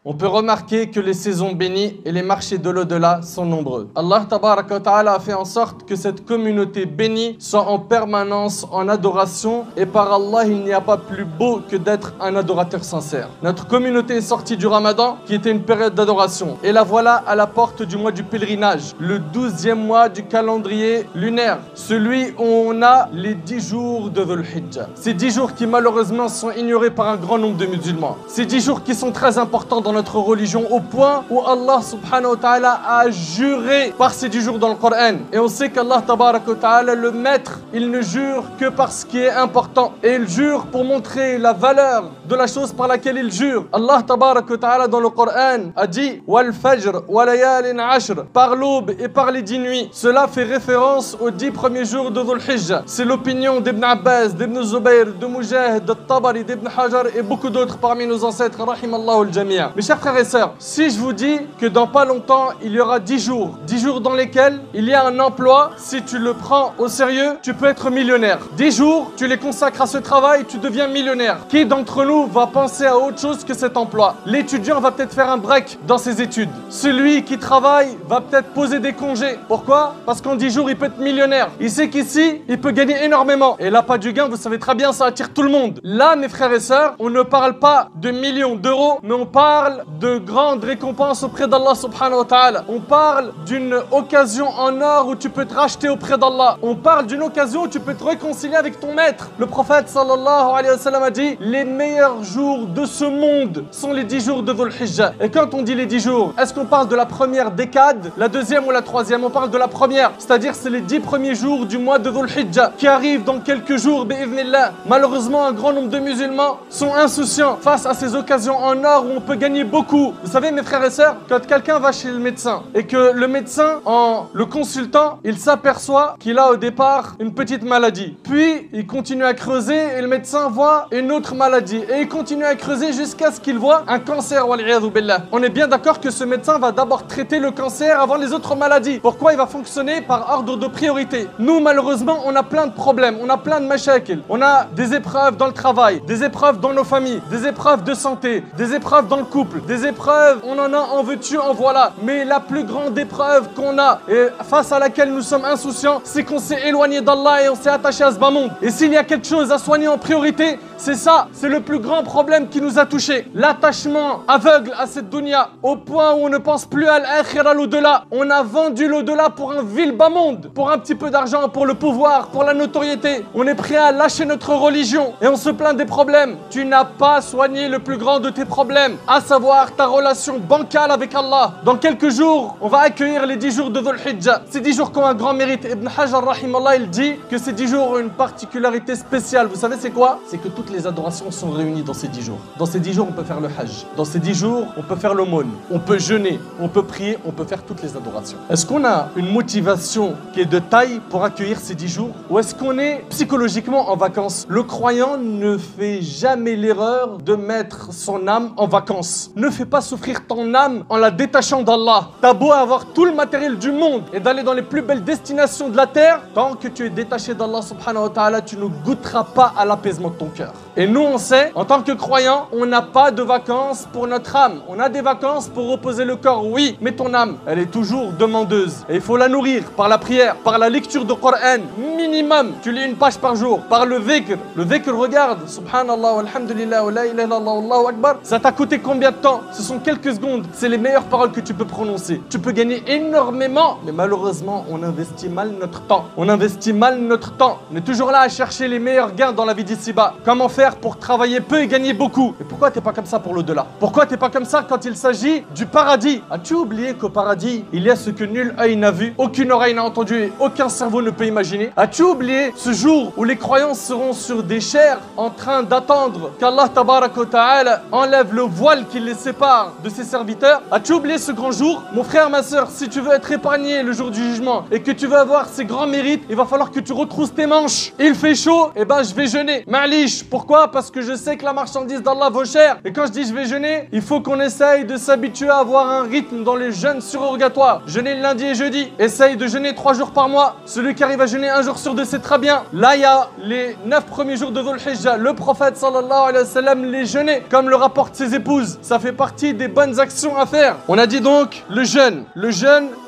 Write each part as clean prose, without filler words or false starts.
On peut remarquer que les saisons bénies et les marchés de l'au-delà sont nombreux. Allah tabaraka wa ta'ala a fait en sorte que cette communauté bénie soit en permanence en adoration, et par Allah, il n'y a pas plus beau que d'être un adorateur sincère. Notre communauté est sortie du Ramadan, qui était une période d'adoration, et la voilà à la porte du mois du pèlerinage, le 12e mois du calendrier lunaire, celui où on a les 10 jours de Dhul Hijjah. Ces 10 jours qui malheureusement sont ignorés par un grand nombre de musulmans. Ces 10 jours qui sont très importants dans notre religion, au point où Allah subhanahu wa ta'ala a juré par ces 10 jours dans le Coran. Et on sait qu'Allah tabaraka wa ta'ala, le maître, il ne jure que par ce qui est important, et il jure pour montrer la valeur de la chose par laquelle il jure. Allah tabaraka wa ta'ala dans le Coran a dit wal fajr wa layalin ashr, par l'aube et par les 10 nuits. Cela fait référence aux 10 premiers jours de Dhul Hijjah. C'est l'opinion d'Ibn Abbas, d'Ibn Zubayr, de Mujahid, de Tabari, d'Ibn Hajar et beaucoup d'autres parmi nos ancêtres, rahimallahu al-jami'a. Mes chers frères et sœurs, si je vous dis que dans pas longtemps, il y aura 10 jours dans lesquels il y a un emploi, si tu le prends au sérieux, tu peux être millionnaire. 10 jours, tu les consacres à ce travail, tu deviens millionnaire. Qui d'entre nous va penser à autre chose que cet emploi? L'étudiant va peut-être faire un break dans ses études. Celui qui travaille va peut-être poser des congés. Pourquoi? Parce qu'en 10 jours, il peut être millionnaire. Il sait qu'ici, il peut gagner énormément. Et l'appât du gain, vous savez très bien, ça attire tout le monde. Là, mes frères et sœurs, on ne parle pas de millions d'euros, mais on parle de grandes récompenses auprès d'Allah subhanahu wa ta'ala. On parle d'une occasion en or où tu peux te racheter auprès d'Allah. On parle d'une occasion où tu peux te réconcilier avec ton maître. Le prophète sallallahu alayhi wa sallam a dit: les meilleurs jours de ce monde sont les 10 jours de Dhul Hijjah. Et quand on dit les 10 jours, est-ce qu'on parle de la première décade, la deuxième ou la troisième? On parle de la première, c'est-à-dire c'est les 10 premiers jours du mois de Dhul Hijjah qui arrivent dans quelques jours, bi'idhnillah. Malheureusement, un grand nombre de musulmans sont insouciants face à ces occasions en or où on peut gagner beaucoup. Vous savez, mes frères et sœurs, quand quelqu'un va chez le médecin et que le médecin, en le consultant, il s'aperçoit qu'il a au départ une petite maladie. Puis, il continue à creuser et le médecin voit une autre maladie. Et il continue à creuser jusqu'à ce qu'il voit un cancer. On est bien d'accord que ce médecin va d'abord traiter le cancer avant les autres maladies. Pourquoi? Il va fonctionner par ordre de priorité. Nous, malheureusement, on a plein de problèmes, on a plein de mashakil. On a des épreuves dans le travail, des épreuves dans nos familles, des épreuves de santé, des épreuves dans le couple, des épreuves, on en a, en veux-tu, en voilà. Mais la plus grande épreuve qu'on a et face à laquelle nous sommes insouciants, c'est qu'on s'est éloigné d'Allah et on s'est attaché à ce bas monde. Et s'il y a quelque chose à soigner en priorité, c'est ça, c'est le plus grand problème qui nous a touchés. L'attachement aveugle à cette dunya, au point où on ne pense plus à l'akhira, l'au-delà. On a vendu l'au-delà pour un vil bas monde, pour un petit peu d'argent, pour le pouvoir, pour la notoriété. On est prêt à lâcher notre religion et on se plaint des problèmes. Tu n'as pas soigné le plus grand de tes problèmes, à savoir ta relation bancale avec Allah. Dans quelques jours, on va accueillir les 10 jours de Dhul Hijjah. Ces 10 jours qui ont un grand mérite. Ibn Hajar rahimallah, il dit que ces 10 jours ont une particularité spéciale. Vous savez c'est quoi? C'est que toutes les adorations sont réunies dans ces 10 jours. Dans ces 10 jours, on peut faire le hajj. Dans ces 10 jours, on peut faire l'aumône. On peut jeûner, on peut prier, on peut faire toutes les adorations. Est-ce qu'on a une motivation qui est de taille pour accueillir ces 10 jours? Ou est-ce qu'on est psychologiquement en vacances? Le croyant ne fait jamais l'erreur de mettre son âme en vacances. Ne fais pas souffrir ton âme en la détachant d'Allah. T'as beau avoir tout le matériel du monde et d'aller dans les plus belles destinations de la terre, tant que tu es détaché d'Allah subhanahu wa ta'ala, tu ne goûteras pas à l'apaisement de ton cœur. Et nous on sait, en tant que croyants, on n'a pas de vacances pour notre âme. On a des vacances pour reposer le corps, oui, mais ton âme, elle est toujours demandeuse. Et il faut la nourrir par la prière, par la lecture du Coran, minimum. Tu lis une page par jour, par le dhikr. Le dhikr, regarde, subhanallah, walhamdulillah, wa la ilaha illallah, wallahu akbar. Ça t'a coûté combien de temps? Ce sont quelques secondes. C'est les meilleures paroles que tu peux prononcer. Tu peux gagner énormément, mais malheureusement, on investit mal notre temps. On investit mal notre temps. On est toujours là à chercher les meilleurs gains dans la vie d'ici-bas. Comment faire pour travailler peu et gagner beaucoup? Et pourquoi t'es pas comme ça pour l'au-delà? Pourquoi t'es pas comme ça quand il s'agit du paradis? As-tu oublié qu'au paradis, il y a ce que nul œil n'a vu, aucune oreille n'a entendu et aucun cerveau ne peut imaginer? As-tu oublié ce jour où les croyants seront sur des chairs en train d'attendre qu'Allah tabaraka wa ta'ala enlève le voile qui les sépare de ses serviteurs? As-tu oublié ce grand jour? Mon frère, ma soeur, si tu veux être épargné le jour du jugement et que tu veux avoir ces grands mérites, il va falloir que tu retrousses tes manches. Il fait chaud, et ben je vais jeûner. Ma'lish, pourquoi? Pourquoi? Parce que je sais que la marchandise d'Allah vaut cher. Et quand je dis je vais jeûner, il faut qu'on essaye de s'habituer à avoir un rythme dans les jeûnes surrogatoires. Jeûner le lundi et jeudi. Essaye de jeûner 3 jours par mois. Celui qui arrive à jeûner 1 jour sur 2, c'est très bien. Là, il y a les 9 premiers jours de Dhul Hijjah. Le prophète sallallahu alayhi wa sallam les jeûnait, comme le rapportent ses épouses. Ça fait partie des bonnes actions à faire. On a dit donc le jeûne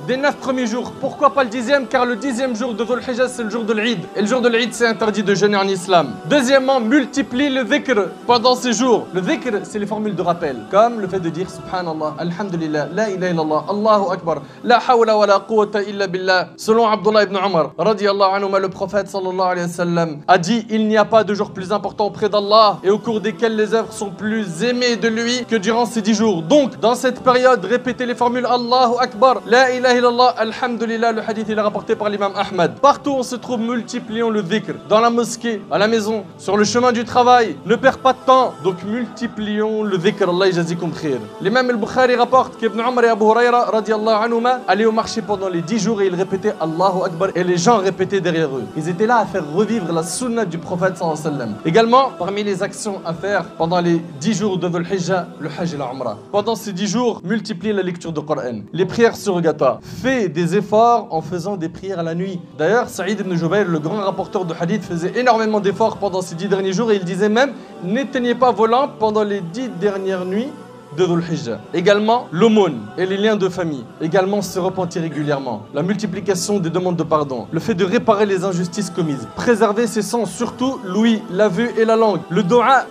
des 9 premiers jours. Pourquoi pas le 10e? Car le 10e jour de Dhul Hijjah, c'est le jour de l'Eid. Et le jour de l'Eid, c'est interdit de jeûner en islam. Deuxièmement, multiplie le dhikr pendant ces jours. Le dhikr, c'est les formules de rappel. Comme le fait de dire Subhanallah, Alhamdulillah, La ilaha illallah, Allahu Akbar, La hawla wa la quwwata illa billah. Selon Abdullah ibn Umar, radiyallahu anhu, le prophète sallallahu alayhi wa sallam a dit: il n'y a pas de jour plus important auprès d'Allah et au cours desquels les œuvres sont plus aimées de lui que durant ces 10 jours. Donc, dans cette période, répétez les formules Allahu Akbar, La ilaha illallah, Alhamdulillah. Le hadith il est rapporté par l'imam Ahmad. Partout où on se trouve, multiplions le dhikr. Dans la mosquée, à la maison, sur le chemin du travail. Ne perds pas de temps. Donc multiplions le dhikr. Allah yajazikum khair. L'imam al-Bukhari rapporte qu'Ibn Umar et Abu Huraira radiallahu anhuma allaient au marché pendant les 10 jours et ils répétaient Allahu Akbar et les gens répétaient derrière eux. Ils étaient là à faire revivre la sunna du prophète sallallahu alayhi wa sallam. Également, parmi les actions à faire pendant les 10 jours de Dhul Hijjah, le Hajj et la Umrah. Pendant ces 10 jours, multiplie la lecture du Coran. Les prières surrogatoires. Fais des efforts en faisant des prières à la nuit. D'ailleurs, Saïd ibn Jubayr, le grand rapporteur de hadith, faisait énormément d'efforts pendant ces 10 derniers jours et il disait même: n'éteignez pas vos lampes pendant les 10 dernières nuits de Dhul Hijjah. Également, l'aumône et les liens de famille. Également, se repentir régulièrement. La multiplication des demandes de pardon. Le fait de réparer les injustices commises. Préserver ses sens, surtout l'ouïe, la vue et la langue. Le dua.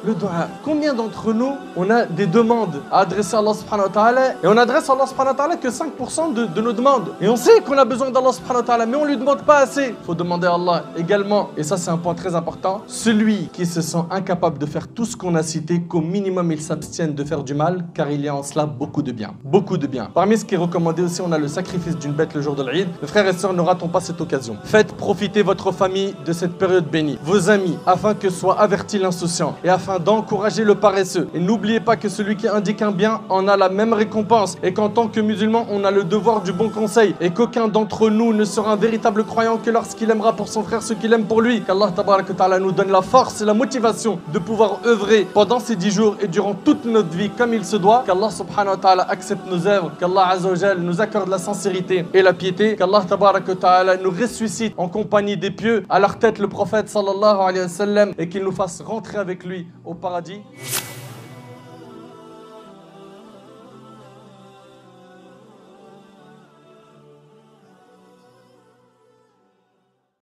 Combien d'entre nous, on a des demandes à adresser à Allah subhanahu wa ta'ala et on adresse à Allah subhanahu wa ta'ala que 5% de nos demandes. Et on sait qu'on a besoin d'Allah subhanahu wa ta'ala, mais on lui demande pas assez. Il faut demander à Allah également, et ça c'est un point très important, celui qui se sent incapable de faire tout ce qu'on a cité, qu'au minimum il s'abstienne de faire du mal, car il y a en cela beaucoup de bien. Beaucoup de bien. Parmi ce qui est recommandé aussi, on a le sacrifice d'une bête le jour de l'Eid. Mes frères et sœurs, ne ratons pas cette occasion. Faites profiter votre famille de cette période bénie. Vos amis, afin que soit averti l'insouciant et afin d'encourager le paresseux. Et n'oubliez pas que celui qui indique un bien en a la même récompense et qu'en tant que musulman, on a le devoir du bon conseil et qu'aucun d'entre nous ne sera un véritable croyant que lorsqu'il aimera pour son frère ce qu'il aime pour lui. Qu'Allah tabarak wa ta'ala nous donne la force et la motivation de pouvoir œuvrer pendant ces 10 jours et durant toute notre vie comme il se doit. Qu'Allah subhanahu wa ta'ala accepte nos œuvres, qu'Allah azza wa jal nous accorde la sincérité et la piété, qu'Allah tabarak wa ta'ala nous ressuscite en compagnie des pieux, à leur tête le prophète sallallahu alayhi wa sallam, et qu'il nous fasse rentrer avec lui au paradis.